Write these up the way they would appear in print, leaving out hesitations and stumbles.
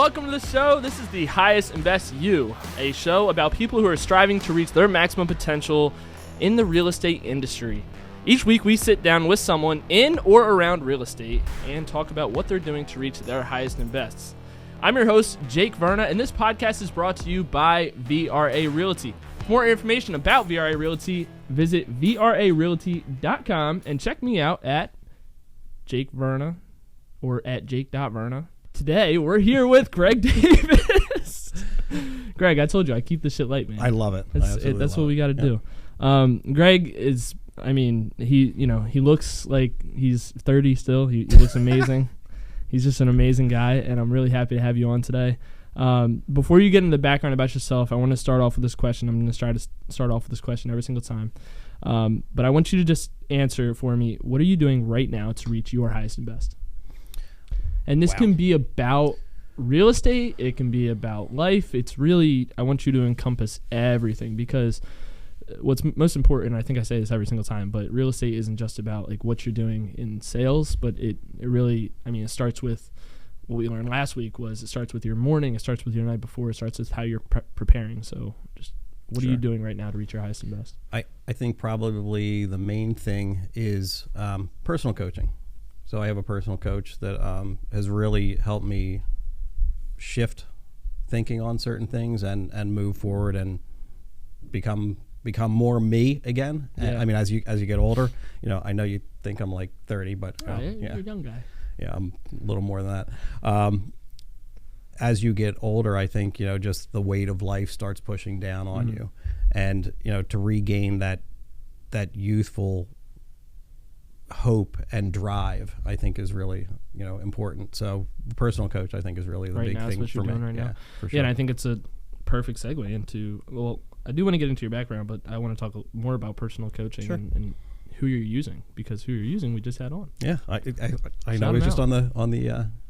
welcome to the show. This is the Highest and Best You, a show about people who are striving to reach their maximum potential in the real estate industry. Each week we sit down with someone in or around real estate and talk about what they're doing to reach their highest and best. I'm your host, Jake Verna, and this podcast is brought to you by VRA Realty. For more information about VRA Realty, visit VRARealty.com and check me out at Jake Verna or at Jake.Verna. Today, we're here with Greg Davis. Greg, I told you, I keep this shit light, man. I love it. That's what we got to do. Greg is, he looks like he's 30 still. He looks amazing. He's just an amazing guy, and I'm really happy to have you on today. Before you get into the background about yourself, I want to start off with this question. I'm going to try to start off with this question every single time. But I want you to just answer for me. What are you doing right now to reach your highest and best? And this can be about real estate. It can be about life. It's really, I want you to encompass everything, because what's most important, I think I say this every single time, but real estate isn't just about like what you're doing in sales, but it really, it starts with what we learned last week was it starts with your morning, it starts with your night before, it starts with how you're preparing. So just what are you doing right now to reach your highest and best? I think probably the main thing is personal coaching. So I have a personal coach that has really helped me shift thinking on certain things and move forward and become more me again. Yeah. As you get older, I know you think I'm like 30, but you're a young guy. Yeah, I'm a little more than that. As you get older, I think just the weight of life starts pushing down on you, and to regain that youthful hope and drive, I think is really important. So the personal coach, I think, is really the big thing for me right now. For sure. Yeah, and I think it's a perfect segue into, well, I do want to get into your background, but I want to talk more about personal coaching and who you're using, because who you're using we just had on. Yeah, I know he's just on the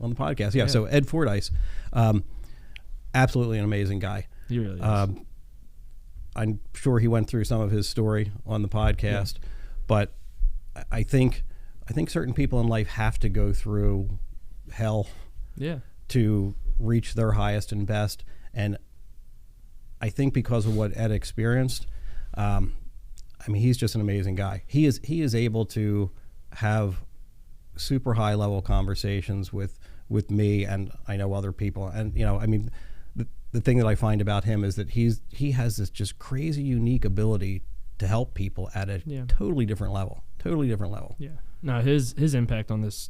podcast. Yeah. So Ed Fordyce, absolutely an amazing guy. He really is. I'm sure he went through some of his story on the podcast, but I think certain people in life have to go through hell to reach their highest and best. And I think because of what Ed experienced, he's just an amazing guy. He is able to have super high level conversations with me, and I know other people. And the thing that I find about him is that he has this just crazy unique ability to help people at a totally different level. Yeah. No, his impact on this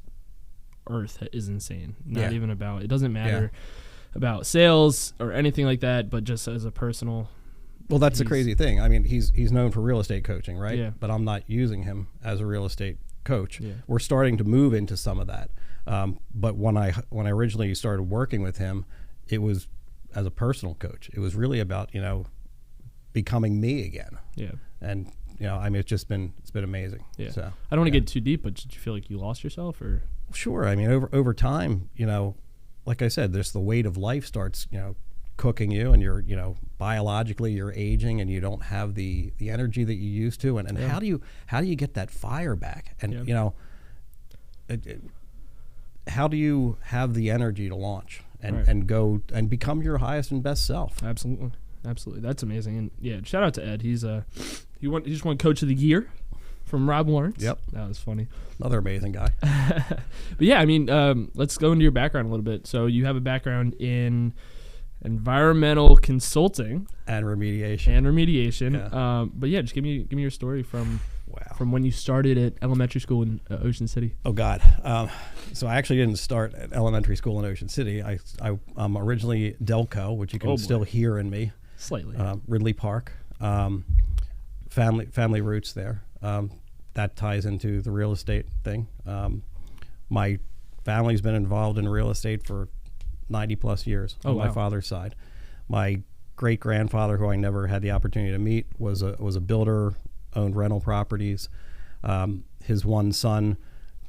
earth is insane. Not even about, it doesn't matter about sales or anything like that, but just as a personal. Well, that's the crazy thing. He's known for real estate coaching, right? Yeah. But I'm not using him as a real estate coach. Yeah. We're starting to move into some of that. But when I originally started working with him, it was as a personal coach. It was really about, becoming me again. Yeah. And it's been amazing. Yeah. So I don't want to get too deep, but did you feel like you lost yourself, or? Sure. Over time, like I said, there's the weight of life starts, cooking you, and you're, biologically you're aging, and you don't have the energy that you used to. And how do you get that fire back? And how do you have the energy to launch and go and become your highest and best self? Absolutely. That's amazing. And shout out to Ed. He just won Coach of the Year from Rob Lawrence. Yep. That was funny. Another amazing guy. But let's go into your background a little bit. So you have a background in environmental consulting and remediation. Yeah. But just give me your story from when you started at elementary school in Ocean City. Oh God. So I actually didn't start at elementary school in Ocean City. I'm originally Delco, which you can still hear in me. Slightly. Ridley Park. Family roots there. That ties into the real estate thing. My family's been involved in real estate for 90 plus years on my father's side. My great grandfather, who I never had the opportunity to meet, was a builder, owned rental properties. His one son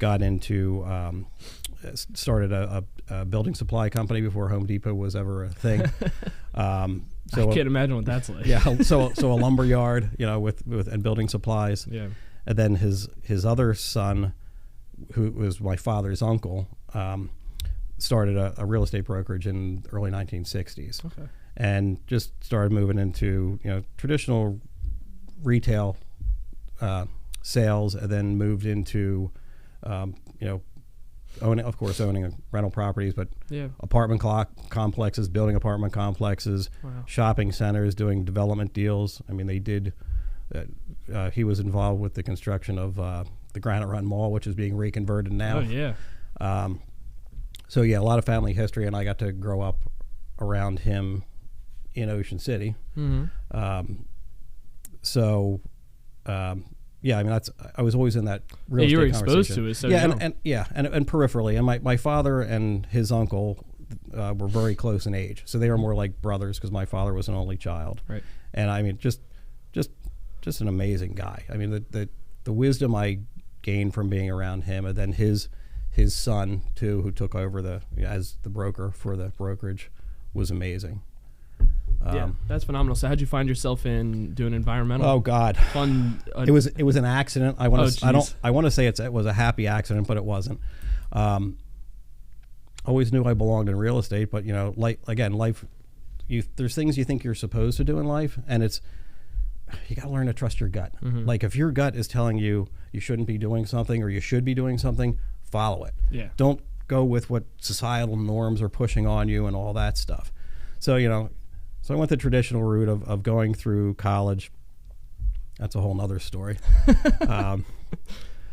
got into started a building supply company before Home Depot was ever a thing. So I can't imagine what that's like. Yeah, so a lumber yard, with and building supplies. Yeah. And then his other son, who was my father's uncle, started a real estate brokerage in the early 1960s. Okay. And just started moving into, traditional retail sales, and then moved into, owning rental properties, but apartment complexes, building apartment complexes, shopping centers, doing development deals. I mean, they did. He was involved with the construction of the Granite Run Mall, which is being reconverted now. Oh yeah. So yeah, a lot of family history, and I got to grow up around him in Ocean City. Mm-hmm. Yeah, I mean, I was always in that real estate you were conversation. exposed to it, so and peripherally, and my father and his uncle were very close in age, so they were more like brothers because my father was an only child. Right. And I mean, just an amazing guy. I mean, the wisdom I gained from being around him, and then his son too, who took over as the broker for the brokerage, was amazing. Yeah, that's phenomenal. So how'd you find yourself in doing environmental? Oh God, fun. It was an accident. I want to say it was a happy accident, but it wasn't. Always knew I belonged in real estate, but life. There's things you think you're supposed to do in life, and you got to learn to trust your gut. Mm-hmm. Like if your gut is telling you shouldn't be doing something or you should be doing something, follow it. Yeah. Don't go with what societal norms are pushing on you and all that stuff. So So I went the traditional route of going through college. That's a whole nother story. Where'd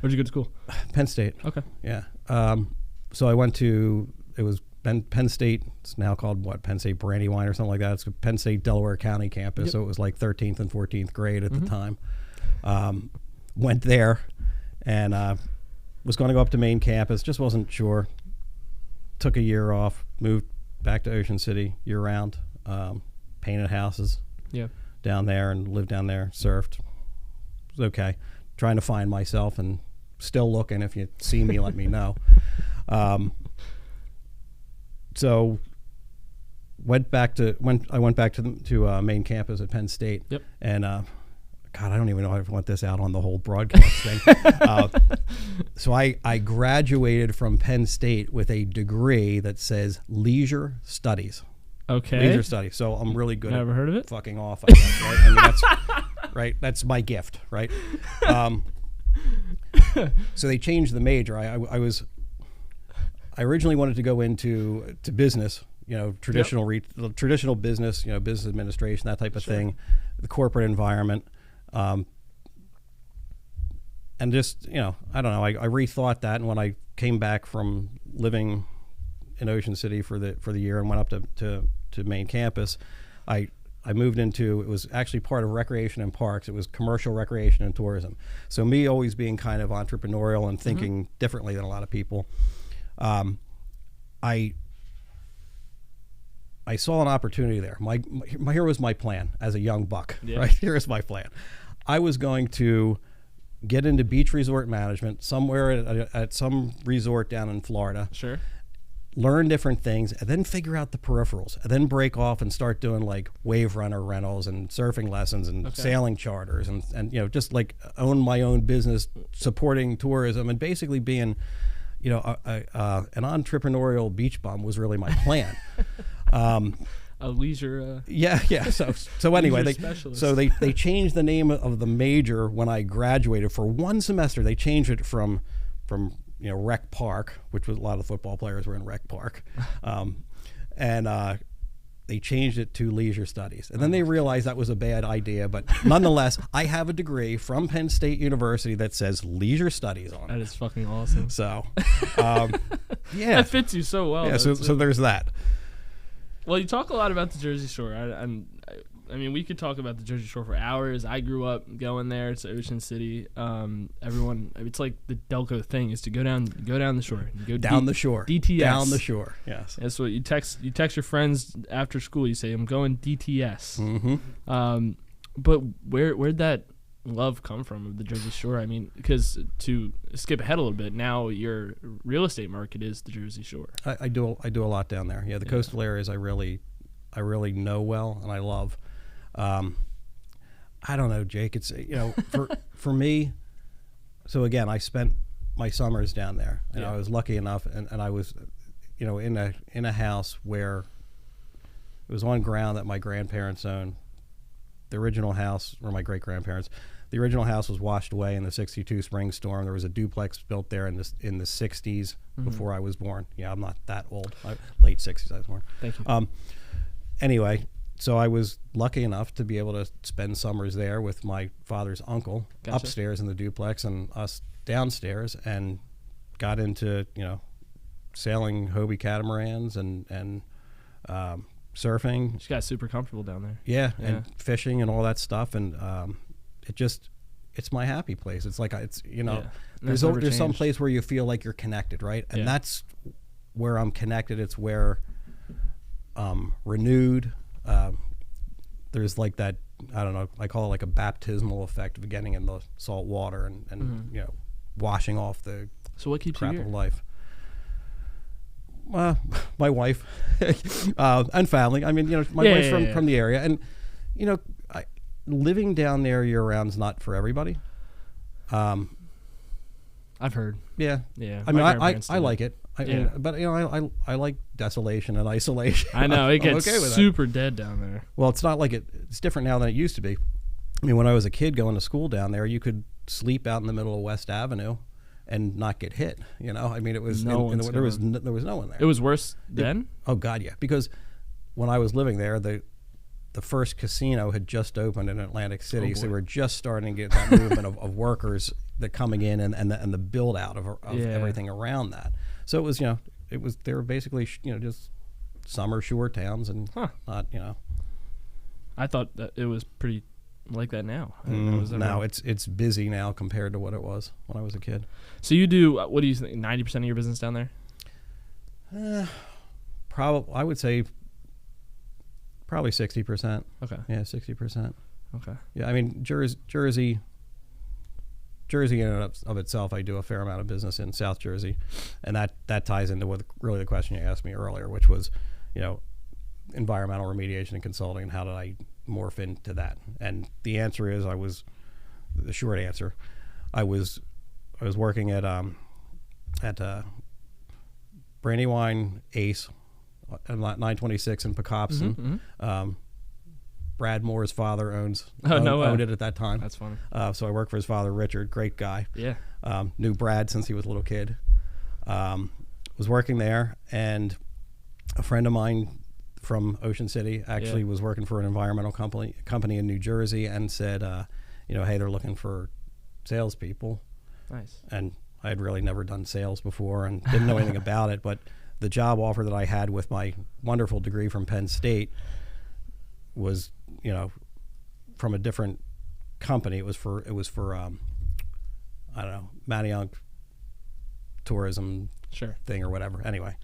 you go to school? Penn State. Okay. Yeah. So I went to, it was Penn State. It's now called Penn State Brandywine or something like that. It's Penn State Delaware County campus. Yep. So it was like 13th and 14th grade at the time. Went there and was going to go up to main campus. Just wasn't sure. Took a year off. Moved back to Ocean City year round. Painted houses down there and lived down there, surfed. It was okay. Trying to find myself and still looking. If you see me, let me know. So I went back to main campus at Penn State. Yep. And God, I don't even know if I want this out on the whole broadcast thing. So I graduated from Penn State with a degree that says leisure studies. Okay. Leisure studies. So I'm really good. Never heard of it. Fucking off, I guess, right? I mean, that's right. That's my gift, right? So they changed the major. I originally wanted to go into business, traditional traditional business, business administration, that type of thing, the corporate environment, and just I don't know. I rethought that, and when I came back from living in Ocean City for the year and went up to main campus, I moved into, it was actually part of recreation and parks. It was commercial recreation and tourism. So me always being kind of entrepreneurial and thinking differently than a lot of people, I saw an opportunity there. Here was my plan as a young buck. Yeah. Right, here is my plan. I was going to get into beach resort management somewhere at some resort down in Florida. Sure. Learn different things, and then figure out the peripherals, and then break off and start doing like wave runner rentals and surfing lessons and sailing charters and just like own my own business supporting tourism and basically being an entrepreneurial beach bum was really my plan. A leisure so anyway, they changed the name of the major when I graduated. For one semester they changed it from Rec Park, which was a lot of the football players were in Rec Park, and they changed it to leisure studies. And then they realized that was a bad idea, but nonetheless, I have a degree from Penn State University that says leisure studies on it. That is fucking awesome. So, that fits you so well. Yeah, so there's that. Well, you talk a lot about the Jersey Shore. I mean, we could talk about the Jersey Shore for hours. I grew up going there. It's Ocean City. Everyone, it's like the Delco thing is to go down the shore. You go down the shore. DTS. Down the shore. Yes. That's what you text your friends after school. You say, "I'm going DTS." Mm-hmm. But where'd that love come from of the Jersey Shore? I mean, because to skip ahead a little bit, now your real estate market is the Jersey Shore. I do a lot down there. Yeah, the coastal areas I really know well and I love. I don't know, Jake. It's for me. So again, I spent my summers down there, and I was lucky enough, and I was in a house where it was on ground that my grandparents owned. The original house, or my great-grandparents, the original house was washed away in the '62 spring storm. There was a duplex built there in the '60s before I was born. Yeah, I'm not that old. Late '60s I was born. Thank you. Anyway, so I was lucky enough to be able to spend summers there with my father's uncle upstairs in the duplex and us downstairs, and got into sailing Hobie catamarans and surfing. You got super comfortable down there. Yeah, and fishing and all that stuff, and it's my happy place. It's like there's some place where you feel like you're connected, right? And that's where I'm connected. It's where renewed. There's like that, I don't know, I call it like a baptismal effect of getting in the salt water and washing off the what keeps crap you here? of life. My wife and family. I mean, my wife's from the area, and living down there year round is not for everybody. I've heard. Yeah. I mean, I like it. I mean, but I like desolation and isolation. I know it gets okay with super dead down there. Well, it's not like it's different now than it used to be. I mean, when I was a kid going to school down there, you could sleep out in the middle of West Avenue and not get hit. I mean, it was there was no one there. It was worse then? Oh God, yeah. Because when I was living there, the first casino had just opened in Atlantic City, so we were just starting to get that movement of workers that coming in and the build out of everything around that. So it was they were basically just summer shore towns and not. I thought that it was pretty like that now. No, it's busy now compared to what it was when I was a kid. So you do, what do you think, 90% of your business down there? Probably, I would say probably 60%. Okay. Yeah, 60%. Okay. Yeah, I mean, Jersey in and of itself, I do a fair amount of business in South Jersey, and that ties into what really the question you asked me earlier, which was, environmental remediation and consulting, and how did I morph into that? And the answer is, the short answer, I was working at Brandywine Ace at 926 in Pocopson. Brad Moore's father owned it at that time. That's funny. So I worked for his father, Richard, great guy. Yeah. Knew Brad since he was a little kid. Was working there, and a friend of mine from Ocean City actually was working for an environmental company in New Jersey, and said, hey, they're looking for salespeople. Nice. And I had really never done sales before and didn't know anything about it, but the job offer that I had with my wonderful degree from Penn State was, from a different company. It was for I don't know, Manayunk tourism thing or whatever. Anyway,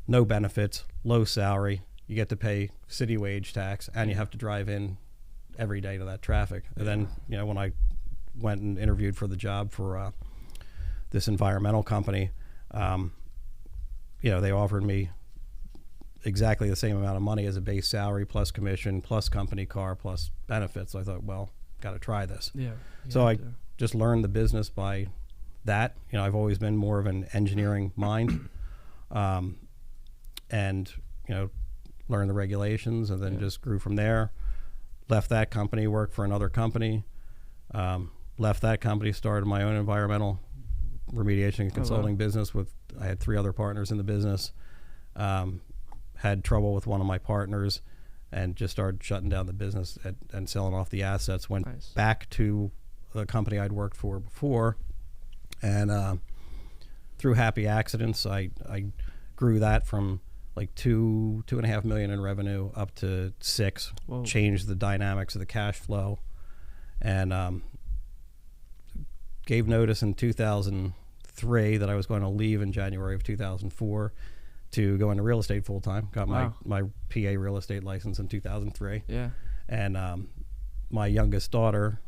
no benefits, low salary. You get to pay city wage tax, and you have to drive in every day to that traffic. And then, when I went and interviewed for the job for this environmental company, they offered me exactly the same amount of money as a base salary, plus commission, plus company car, plus benefits. So I thought, well, got to try this. Yeah. So I just learned the business by that. I've always been more of an engineering mind, and learned the regulations, and then just grew from there. Left that company, worked for another company. Left that company, started my own environmental remediation and consulting business. I had 3 other partners in the business. Had trouble with one of my partners, and just started shutting down the business and selling off the assets. Went back to the company I'd worked for before, and through happy accidents, I grew that from like $2.5 million in revenue up to $6 million. Whoa. Changed the dynamics of the cash flow, and gave notice in 2003 that I was going to leave in January of 2004 to go into real estate full time. Got my PA real estate license in 2003. Yeah. And my youngest daughter,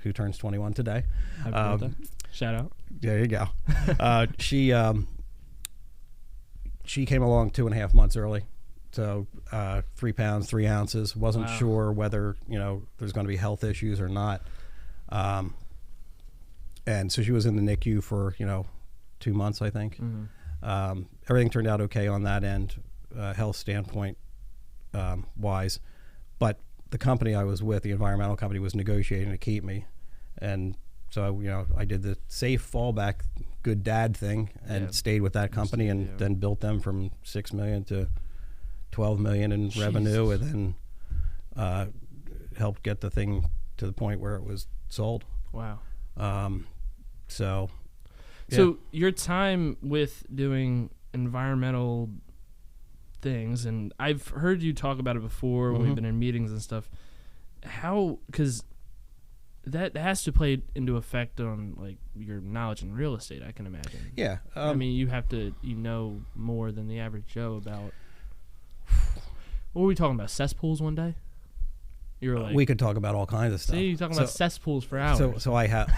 who turns 21 today. Shout out. There you go. She came along 2.5 months early. So 3 pounds, 3 ounces. Wasn't sure whether, there's going to be health issues or not. And so she was in the NICU for, 2 months, I think. Everything turned out okay on that end, health standpoint wise. But the company I was with, the environmental company, was negotiating to keep me. And so, I did the safe fallback, good dad thing and stayed with that company and then built them from $6 million to $12 million in revenue, and then helped get the thing to the point where it was sold. Wow. So your time with doing environmental things, and I've heard you talk about it before when we've been in meetings and stuff. Because that has to play into effect on like your knowledge in real estate, I can imagine. Yeah. I mean, you have to, more than the average Joe about. What were we talking about? Cesspools one day? You were like, we could talk about all kinds of stuff. See, you're talking about cesspools for hours. So I have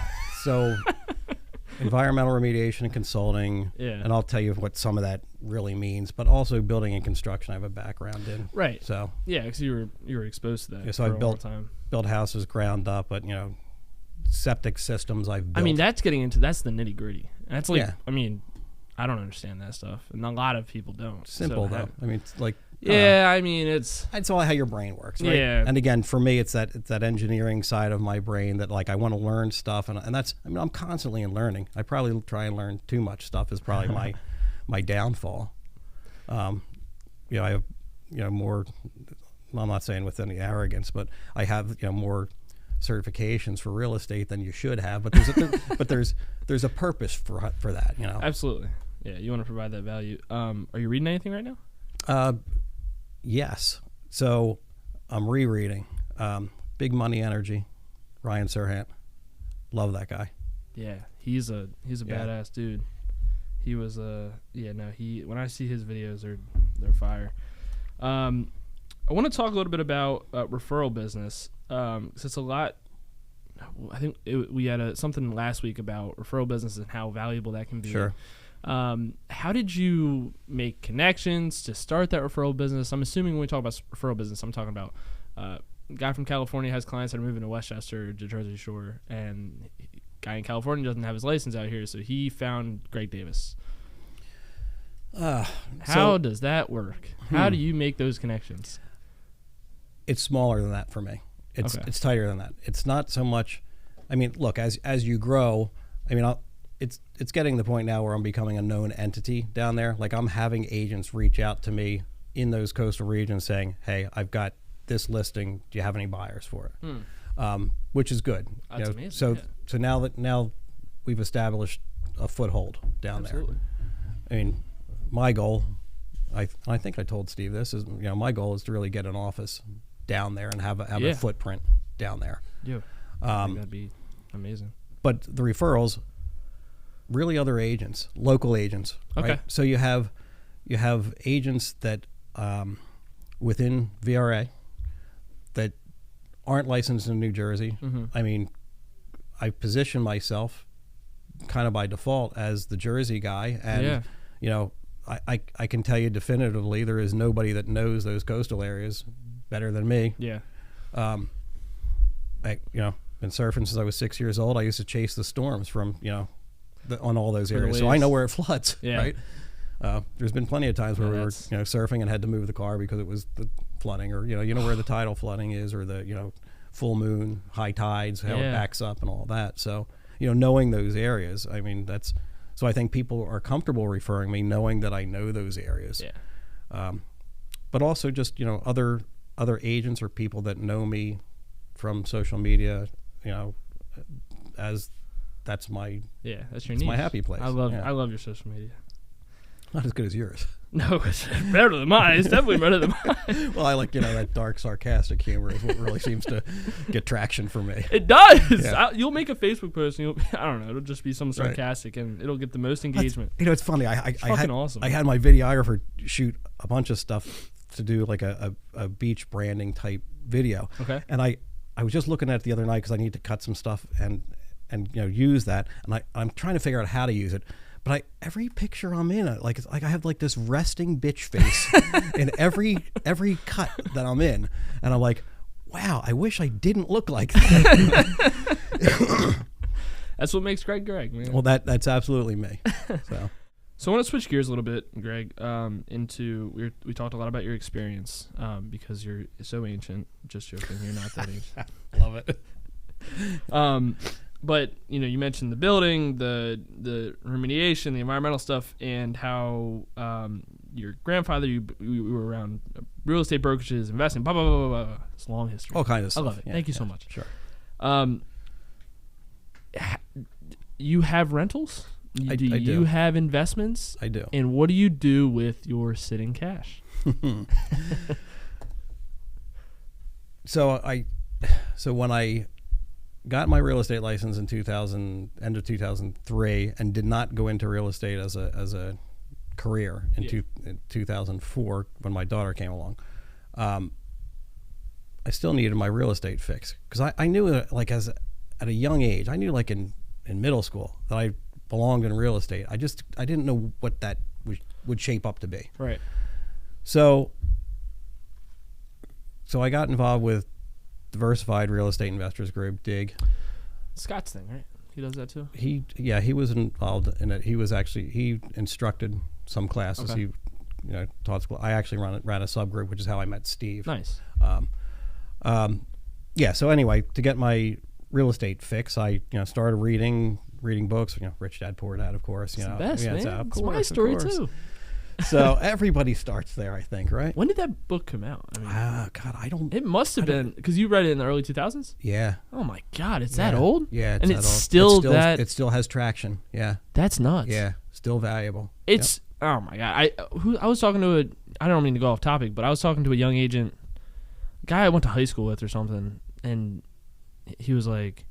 environmental remediation and consulting, and I'll tell you what some of that really means. But also building and construction, I have a background in. Right. So because you were exposed to that. Yeah, so I've built houses ground up, but septic systems I've built. I mean, that's the nitty gritty. That's like, I mean, I don't understand that stuff, and a lot of people don't. Simple though. I mean, it's like. I mean, it's all how your brain works, right? Yeah. And again, for me, it's that engineering side of my brain that like I want to learn stuff, and that's, I mean, I'm constantly in learning. I probably try and learn too much stuff is probably my downfall. I have more. I'm not saying with any arrogance, but I have more certifications for real estate than you should have. But there's a purpose for that. Absolutely. Yeah, you want to provide that value. Are you reading anything right now? Yes. So I'm rereading Big Money Energy, Ryan Serhant. Love that guy. Yeah, he's a badass dude. He was when I see his videos, they're fire. I want to talk a little bit about referral business, because it's a lot. I think we had something last week about referral business and how valuable that can be. Sure. How did you make connections to start that referral business? I'm assuming when we talk about referral business, I'm talking about a guy from California has clients that are moving to Westchester, to Jersey Shore, and guy in California doesn't have his license out here, so he found Greg Davis. How does that work? How do you make those connections? It's smaller than that for me. It's tighter than that. It's not so much. I mean, look, as you grow, I mean, it's getting to the point now where I'm becoming a known entity down there. Like I'm having agents reach out to me in those coastal regions saying, "Hey, I've got this listing. Do you have any buyers for it?" Which is good. That's amazing. So now we've established a foothold down there. I mean, my goal, I think I told Steve this, is my goal is to really get an office down there and have a footprint down there. Yeah, I think that'd be amazing. But the referrals, really other agents, local agents. Okay. Right? So you have agents that within VRA that aren't licensed in New Jersey. Mm-hmm. I mean, I position myself kind of by default as the Jersey guy, and I can tell you definitively there is nobody that knows those coastal areas better than me. Yeah. Been surfing since I was 6 years old. I used to chase the storms from on all those areas, so I know where it floods. Yeah. Right. There's been plenty of times where we were surfing and had to move the car because it was the flooding, or where the tidal flooding is, or the full moon, high tides, how it backs up and all that. So knowing those areas, I mean so I think people are comfortable referring me knowing that I know those areas. Yeah. But also just other agents or people that know me from social media, as that's my that's your niche. My happy place. I love your social media. Not as good as yours. No, it's better than mine. It's definitely better than mine. Well, I like that dark, sarcastic humor is what really seems to get traction for me. It does. Yeah. You'll make a Facebook post, and I don't know. It'll just be some sarcastic, and it'll get the most engagement. It's funny. Awesome. I had my videographer shoot a bunch of stuff to do like a beach branding type video. Okay. And I was just looking at it the other night because I need to cut some stuff and use that, and I'm trying to figure out how to use it. But every picture I'm in, I have like this resting bitch face in every cut that I'm in, and I'm like, wow, I wish I didn't look like that. That's what makes Greg, man. Well, that's absolutely me. So I want to switch gears a little bit, Greg, into we talked a lot about your experience because you're so ancient. Just joking, you're not that ancient. Love it. But you mentioned the building, the remediation, the environmental stuff, and how your grandfather, you were around real estate brokerages, investing, blah blah blah blah blah. It's a long history. All kinds of stuff. I love it. Yeah, Thank you so much. Sure. You have rentals? I do do. You have investments? I do. And what do you do with your sitting cash? So when I got my real estate license in end of 2003, and did not go into real estate as a career in 2004 when my daughter came along, I still needed my real estate fix because I knew at a young age, I knew in middle school that I belonged in real estate. I didn't know what that would shape up to be. Right. So I got involved with Diversified Real Estate Investors Group, DIG. Scott's thing, right? He does that too? He was involved in it. He instructed some classes. Okay. He taught school. I actually ran a subgroup, which is how I met Steve. Nice. So anyway, to get my real estate fix, I started reading books. Rich Dad Poor Dad, of course. It's the best, man. Of It's course, my story of course. too. So everybody starts there, I think, right? When did that book come out? I mean, God, I don't. It must have been because you read it in the early 2000s. Yeah. Oh my God, it's that old. Yeah, and that it's old. still that. It still has traction. Yeah. That's nuts. Yeah, still valuable. It's oh my God. I was talking to I don't mean to go off topic, but I was talking to a young agent, guy I went to high school with or something, and he was like,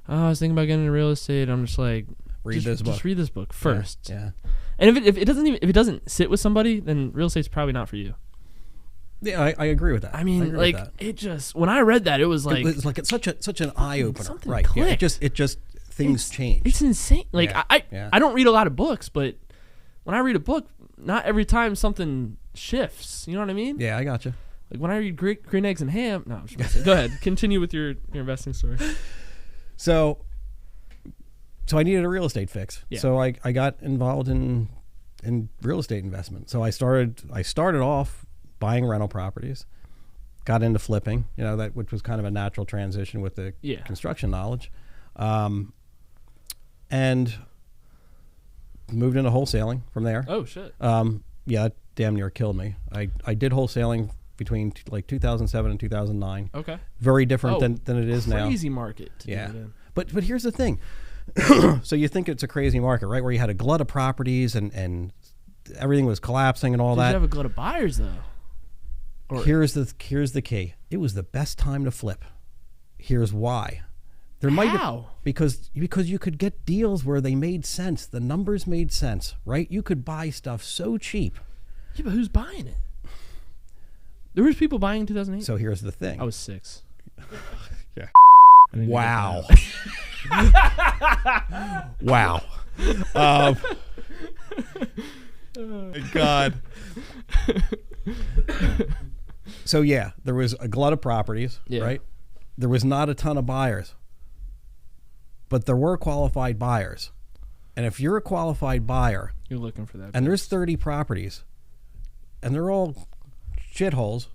"Oh, I was thinking about getting into real estate." I'm just like, Just read this book first. Yeah. And if it doesn't sit with somebody, then real estate's probably not for you. Yeah, I agree with that. I mean, it just when I read that, it was like it's such an eye opener, something right? clicked. Yeah, it just things change. It's insane. Like Yeah. I don't read a lot of books, but when I read a book, not every time something shifts. You know what I mean? Yeah, I got you. Like when I read Green Eggs and Ham. No, I'm just gonna say, go ahead, continue with your investing story. So I needed a real estate fix. Yeah. So I got involved in real estate investment. So I started off buying rental properties, got into flipping, which was kind of a natural transition with the construction knowledge, and moved into wholesaling from there. Oh shit. That damn near killed me. I did wholesaling between 2007 and 2009. Okay. Very different than it is now. Crazy market. Yeah. But here's the thing. So you think it's a crazy market, right? Where you had a glut of properties and everything was collapsing and all that. Did you have a glut of buyers though? Here's the key. It was the best time to flip. Here's why. How? Because you could get deals where they made sense. The numbers made sense, right? You could buy stuff so cheap. Yeah, but who's buying it? There was people buying in 2008. So here's the thing. I was 6. Yeah. Wow. Wow. God. So yeah, there was a glut of properties, right? There was not a ton of buyers, but there were qualified buyers. And if you're a qualified buyer, you're looking for that. And there's 30 properties, and they're all shitholes,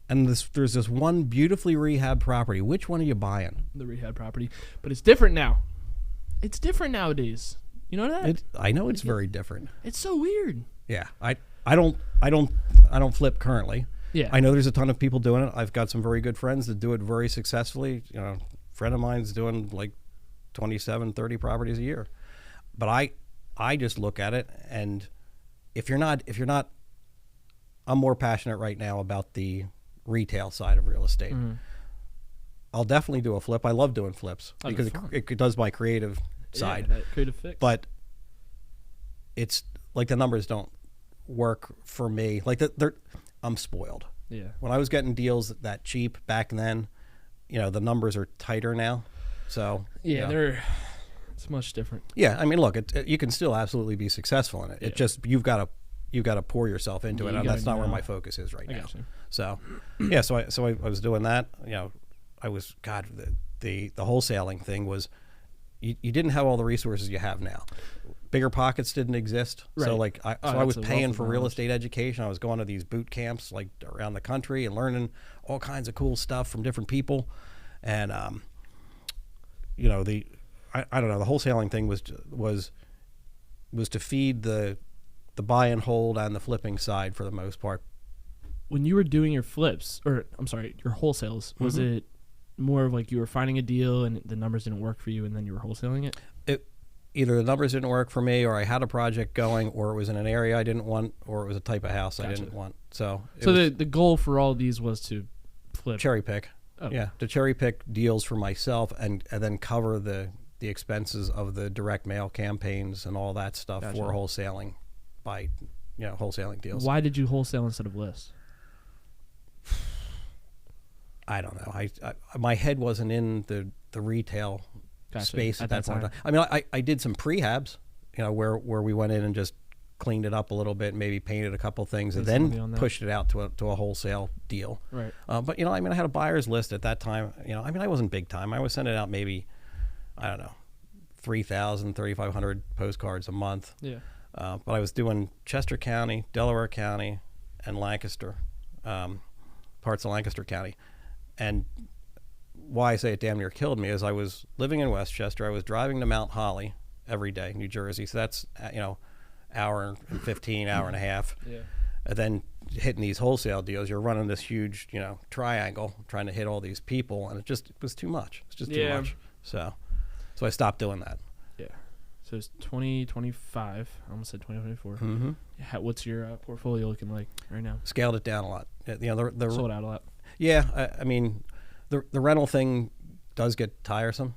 and there's this one beautifully rehabbed property. Which one are you buying? The rehab property, but it's different now. It's different nowadays. You know that? I know it's very different. It's so weird. Yeah, I don't flip currently. Yeah, I know there's a ton of people doing it. I've got some very good friends that do it very successfully. A friend of mine's doing 27, 30 properties a year. But I just look at it, and if you're not, I'm more passionate right now about the retail side of real estate. Mm-hmm. I'll definitely do a flip. I love doing flips because it does my creative side. Yeah, that creative fix. But it's the numbers don't work for me. I'm spoiled. Yeah. When I was getting deals that cheap back then, the numbers are tighter now. So it's much different. Yeah, I mean, look, you can still absolutely be successful in it. Yeah. It just you've got to pour yourself into it, and that's not where my focus is right now. So, yeah, so I was doing that. I was the wholesaling thing was you didn't have all the resources you have now. Bigger Pockets didn't exist. Right. So like I was paying for real estate education. I was going to these boot camps like around the country and learning all kinds of cool stuff from different people. And you know, I don't know, the wholesaling thing was to feed the buy and hold and the flipping side for the most part. When you were doing your flips, or I'm sorry, your wholesales, was it more of like you were finding a deal and the numbers didn't work for you and then you were wholesaling it? Either the numbers didn't work for me, or I had a project going, or it was in an area I didn't want, or it was a type of house I didn't want. So the goal for all these was to flip. Cherry pick. Oh. Yeah, to cherry pick deals for myself and then cover the expenses of the direct mail campaigns and all that stuff for wholesaling by, wholesaling deals. Why did you wholesale instead of list? I don't know. I my head wasn't in the retail space at that point. I mean, I did some prehabs, where we went in and just cleaned it up a little bit, maybe painted a couple things, and then pushed it out to a wholesale deal. Right. But I mean, I had a buyer's list at that time. I mean, I wasn't big time. I was sending out maybe, I don't know, 3,000, 3,500 postcards a month. Yeah. But I was doing Chester County, Delaware County, and Lancaster, parts of Lancaster County. And why I say it damn near killed me is I was living in Westchester. I was driving to Mount Holly every day, New Jersey. So that's, hour and 15, hour and a half. Yeah. And then hitting these wholesale deals, you're running this huge, triangle trying to hit all these people. And it was too much. It's just too much. So I stopped doing that. Yeah. So it's 2025. I almost said 2024. Mm-hmm. What's your portfolio looking like right now? Scaled it down a lot. The sold out a lot. Yeah. I mean, the rental thing does get tiresome.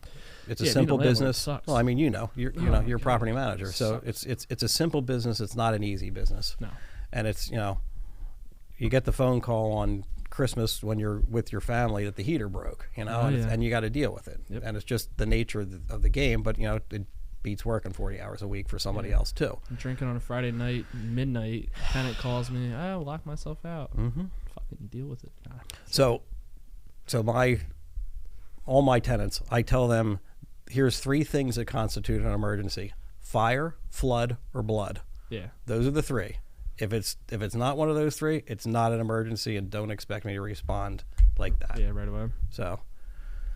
It's a simple business. Well, I mean, you're a property manager, so it's a simple business. It's not an easy business. No. And it's you get the phone call on Christmas when you're with your family that the heater broke, and you got to deal with it. Yep. And it's just the nature of the game. But it beats working 40 hours a week for somebody else too. I'm drinking on a Friday night, midnight. Tenant calls me. I'll lock myself out. Mm-hmm. Fucking deal with it. So all my tenants, I tell them, here's 3 things that constitute an emergency: fire, flood, or blood. Yeah. Those are the 3. If it's not one of those 3, it's not an emergency, and don't expect me to respond like that. Yeah, right away. So,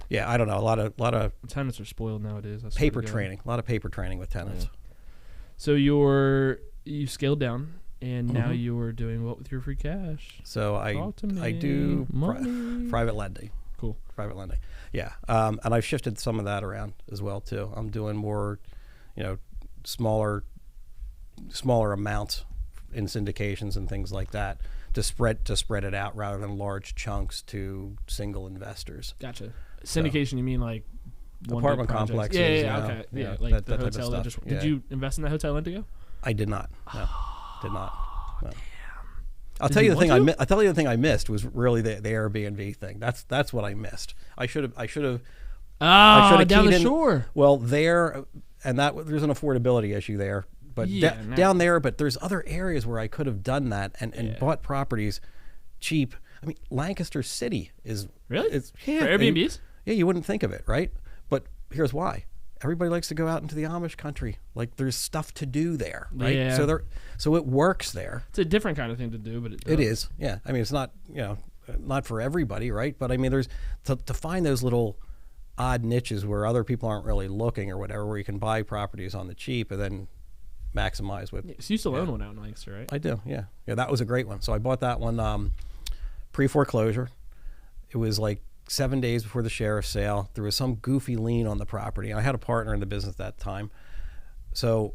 yeah, I don't know. A lot of tenants are spoiled nowadays. Paper training. A lot of paper training with tenants. Yeah. So you scaled down, and now you're doing what with your free cash? So I do private lending. Cool. Private lending. Yeah. And I've shifted some of that around as well too. I'm doing more, smaller amounts in syndications and things like that to spread it out rather than large chunks to single investors. Gotcha. Syndication, you mean like apartment complexes? Yeah. Okay. Yeah, like the hotel that just. Did you invest in that hotel Indigo? I did not. No, did not. No. I'll tell you the thing I missed was really the Airbnb thing. That's what I missed. I should have. Down the shore. Well, there's an affordability issue there, but down there. But there's other areas where I could have done that and bought properties cheap. I mean, Lancaster City is really for Airbnbs. You wouldn't think of it, right? But here's why. Everybody likes to go out into the Amish country. Like, there's stuff to do there, right? Yeah. So it works there. It's a different kind of thing to do, but it is. Yeah. I mean, it's not, not for everybody, right? But I mean, there's to find those little odd niches where other people aren't really looking or whatever, where you can buy properties on the cheap and then maximize with. So you still own one out in Lancaster, right? I do. Yeah. Yeah. That was a great one. So I bought that one pre-foreclosure. It was like 7 days before the sheriff's sale. There was some goofy lien on the property. I had a partner in the business at that time. So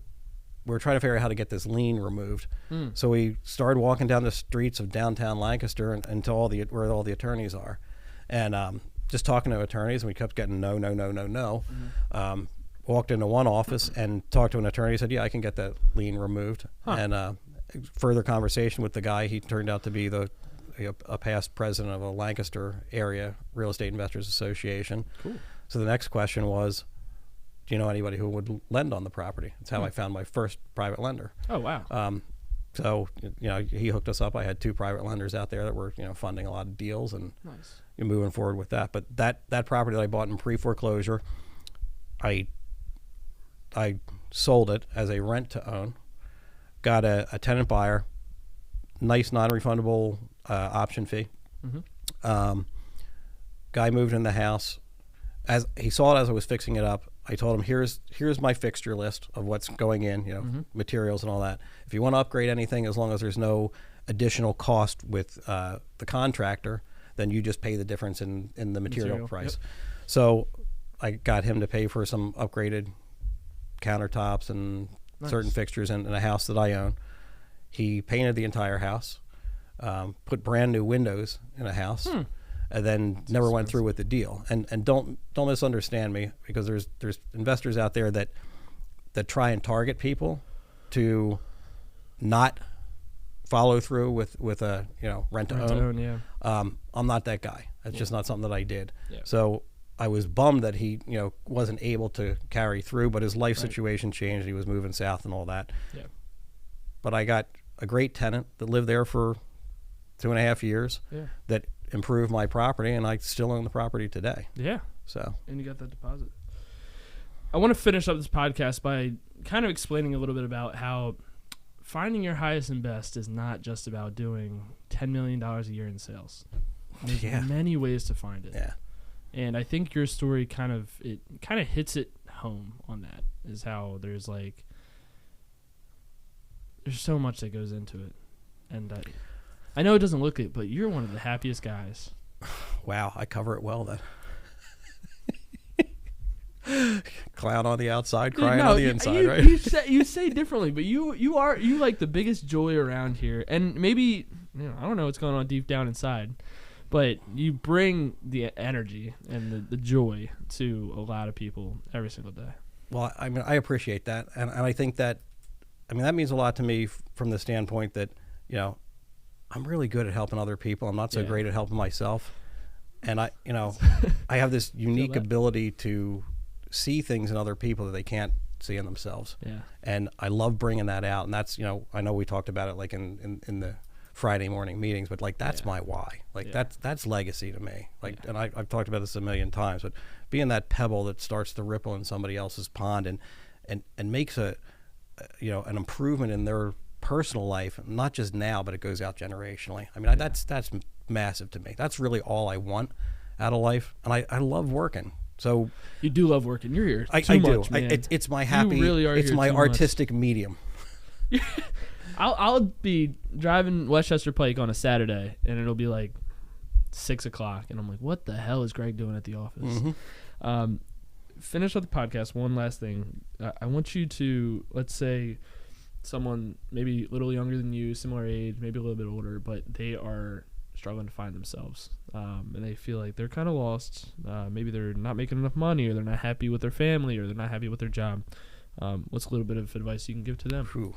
we were trying to figure out how to get this lien removed. So we started walking down the streets of downtown Lancaster and where all the attorneys are. And just talking to attorneys, and we kept getting no. Walked into one office and talked to an attorney. He said, yeah, I can get that lien removed. And further conversation with the guy, he turned out to be a past president of a Lancaster area Real Estate Investors Association. Cool. So the next question was, do you know anybody who would lend on the property? That's how I found my first private lender. Oh, wow. So, he hooked us up. I had 2 private lenders out there that were, funding a lot of deals and moving forward with that. But that property that I bought in pre-foreclosure, I sold it as a rent to own, got a tenant buyer, nice non-refundable option fee. Guy moved in the house. As he saw it as I was fixing it up, I told him, here's my fixture list of what's going in, materials and all that. If you want to upgrade anything, as long as there's no additional cost with the contractor, then you just pay the difference in the material price. Yep. So I got him to pay for some upgraded countertops and certain fixtures in a house that I own. He painted the entire house, put brand new windows in a house, and then never went through with the deal. And don't misunderstand me, because there's investors out there that try and target people to not follow through with a rent to own. Yeah. I'm not that guy. That's just not something that I did. Yeah. So I was bummed that he wasn't able to carry through, but his life situation changed. He was moving south and all that. Yeah. But I got a great tenant that lived there for 2.5 years. Yeah. That improved my property, and I still own the property today. Yeah. So. And you got that deposit. I want to finish up this podcast by kind of explaining a little bit about how finding your highest and best is not just about doing $10 million a year in sales. There's many ways to find it. Yeah. And I think your story kind of hits it home on that, is how there's so much that goes into it. And I know it doesn't look it, but you're one of the happiest guys. Wow, I cover it well then. Clown on the outside, crying on the inside, right? You say differently, but you like the biggest joy around here. And maybe, I don't know what's going on deep down inside, but you bring the energy and the joy to a lot of people every single day. Well, I mean, I appreciate that. And I think that, that means a lot to me from the standpoint that, I'm really good at helping other people. I'm not so great at helping myself. And I have this unique ability to see things in other people that they can't see in themselves. Yeah. And I love bringing that out. And that's, I know we talked about it like in the Friday morning meetings, but that's my why. That's legacy to me. And I've talked about this a million times, but being that pebble that starts to ripple in somebody else's pond and makes an improvement in their personal life, not just now, but it goes out generationally. That's massive to me. That's really all I want out of life. And I love working. So you do love working. You're here I do. It's my happy. You really are. It's my artistic medium. I'll be driving Westchester Pike on a Saturday, and it'll be like 6:00, and I'm like, "What the hell is Greg doing at the office?" Mm-hmm. Finish up the podcast. One last thing. I want you to, let's say, someone maybe a little younger than you, similar age, maybe a little bit older, but they are struggling to find themselves, and they feel like they're kind of lost. Maybe they're not making enough money, or they're not happy with their family, or they're not happy with their job. What's a little bit of advice you can give to them? Whew.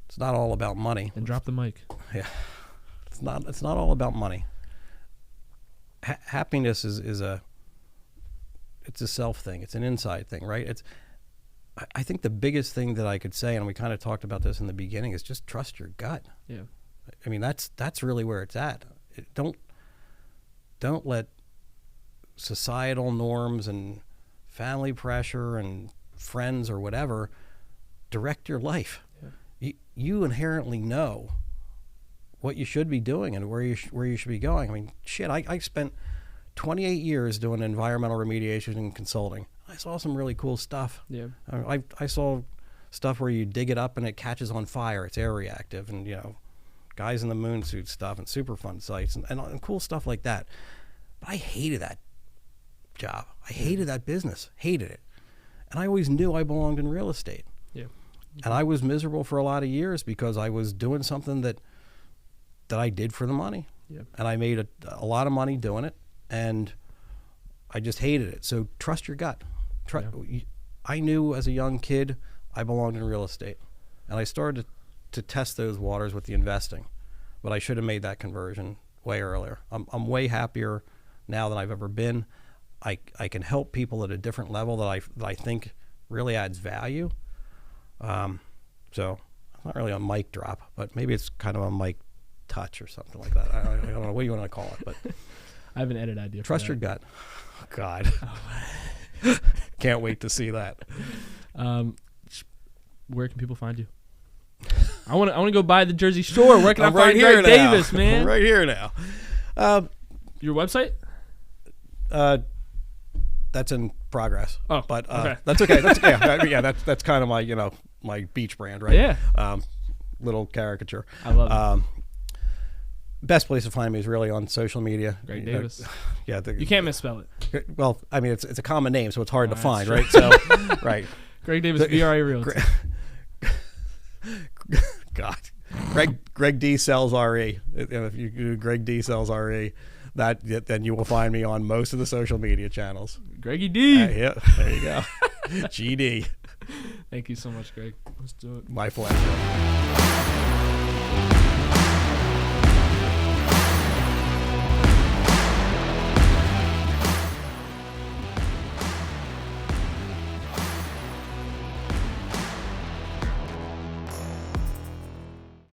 It's not all about money. And drop the mic. Yeah, it's not all about money. Happiness is a self thing. It's an inside thing, right? I think the biggest thing that I could say, and we kind of talked about this in the beginning, is just trust your gut. Yeah. That's really where it's at. Don't let societal norms and family pressure and friends or whatever direct your life. Yeah. You inherently know what you should be doing and where you should be going. I spent 28 years doing environmental remediation and consulting. I saw some really cool stuff. Yeah. I saw stuff where you dig it up and it catches on fire. It's air reactive, and guys in the moon suit stuff and Superfund sites and cool stuff like that. But I hated that job. I hated that business. Hated it. And I always knew I belonged in real estate. Yeah. And I was miserable for a lot of years because I was doing something that I did for the money. Yeah. And I made a lot of money doing it, and I just hated it. So trust your gut. I knew as a young kid I belonged in real estate, and I started to test those waters with the investing, but I should have made that conversion way earlier. I'm way happier now than I've ever been. I can help people at a different level that I think really adds value. So it's not really a mic drop, but maybe it's kind of a mic touch or something like that. I don't know what you want to call it, but I have an edit idea. Trust your gut. God. Can't wait to see that. Where can people find you? I want to go buy the Jersey Shore. Where can I find Greg Davis, man? I'm right here now. Your website? That's in progress. Oh, but okay. That's okay. That's kind of my my beach brand, right? Yeah. Little caricature. I love it. Best place to find me is really on social media. Greg Davis. Yeah. You can't misspell it. Well, I mean, it's a common name, so it's hard to find, true. right? So, right. Greg Davis, VRA Realty. God. Greg D sells RE. If you do Greg D sells RE, then you will find me on most of the social media channels. Greggy D. Yeah, there you go. GD. Thank you so much, Greg. Let's do it. My pleasure.